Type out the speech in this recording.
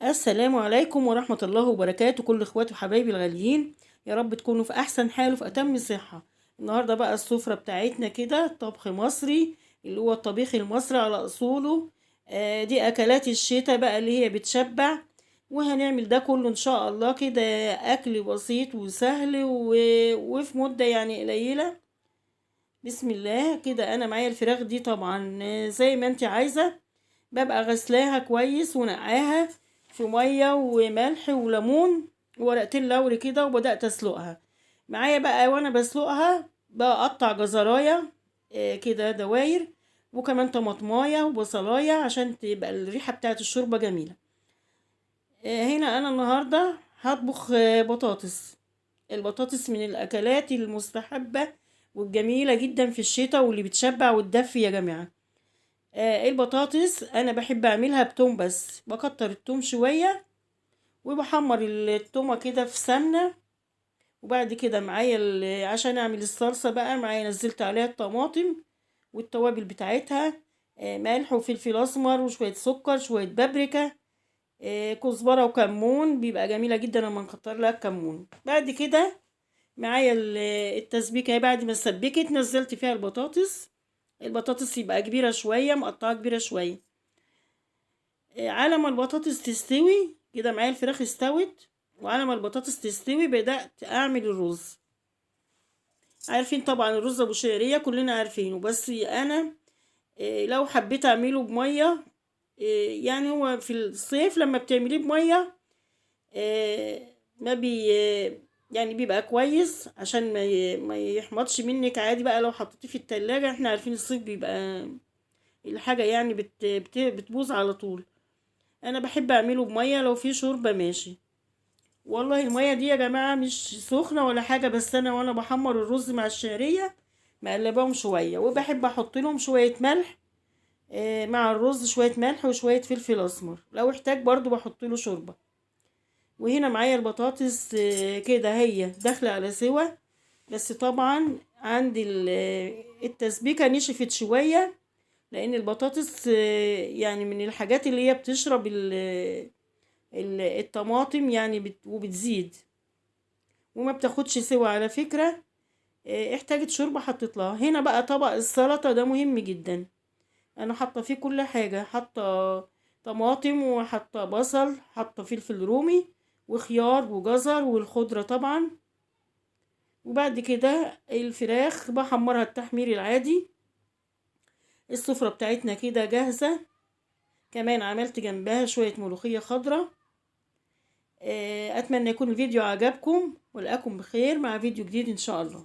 السلام عليكم ورحمة الله وبركاته، كل اخواتي وحبايبي الغاليين. يا رب تكونوا في احسن حال وفي اتم صحة. النهاردة بقى السفرة بتاعتنا كده طبخ مصري، اللي هو الطبيخ المصري على اصوله. دي اكلات الشتاء بقى اللي هي بتشبع. وهنعمل ده كله ان شاء الله كده. اكل بسيط وسهل وفي مدة يعني قليلة. بسم الله كده. انا معايا الفراخ دي طبعا زي ما انت عايزة. ببقى غسلاها كويس ونقعاها في ميه وملح وليمون وورقتين لوري كده، وبدأت اسلقها. معايا بقى وانا بسلقها بقطع جزرايه كده دواير، وكمان طماطمايه وبصلايه عشان تبقى الريحه بتاعت الشوربه جميله. هنا انا النهارده هطبخ بطاطس. البطاطس من الاكلات المستحبه والجميله جدا في الشتاء، واللي بتشبع وتدفي يا جماعه. البطاطس انا بحب اعملها بتوم، بس بكتر التوم شوية وبحمر التومة كده في سمنة. وبعد كده معايا عشان اعمل الصلصة بقى معايا نزلت عليها الطماطم والتوابل بتاعتها، ملح وفلفل اسمر وشوية سكر شوية بابريكا، كزبرة وكمون. بيبقى جميلة جدا لما نكتر لها الكمون. بعد كده معايا التسبيكة بعد ما سبكت نزلت فيها البطاطس. البطاطس يبقى كبيرة شوية، مقطعة كبيرة شوية. على ما البطاطس تستوي كده معايا الفراخ استوت، وعلى ما البطاطس تستوي بدأت اعمل الرز. عارفين طبعا الرز ابو شعرية كلنا عارفينه، بس انا لو حبيت اعمله بمية، يعني هو في الصيف لما بتعمليه بمية ما بي يعني بيبقى كويس عشان ما يحمضش منك. عادي بقى لو حطيتيه في التلاجة، احنا عارفين الصيف بيبقى الحاجة يعني بتبوظ على طول. انا بحب اعمله بميه لو في شوربه ماشي. والله الميه دي يا جماعه مش سخنه ولا حاجه، بس انا وانا بحمر الرز مع الشعريه مقلباهم شويه، وبحب احط لهم شويه ملح. مع الرز شويه ملح وشويه فلفل اسمر، لو احتاج برضو بحط له شوربه. وهنا معايا البطاطس كده هي داخله على سوا. بس طبعا عندي التسبيكه نشفت شويه، لان البطاطس يعني من الحاجات اللي هي بتشرب الطماطم يعني وبتزيد وما بتاخدش سوا على فكرة. احتاجت شوربة حطيت لها. هنا بقى طبق السلطة ده مهم جدا. انا حاطه فيه كل حاجة، حاطه طماطم وحاطه بصل، حاطه فلفل رومي وخيار وجزر والخضرة طبعا. وبعد كده الفراخ بحمرها التحمير العادي. السفرة بتاعتنا كده جاهزة. كمان عملت جنبها شوية ملوخية خضرة. اتمنى يكون الفيديو عجبكم، والقاكم بخير مع فيديو جديد ان شاء الله.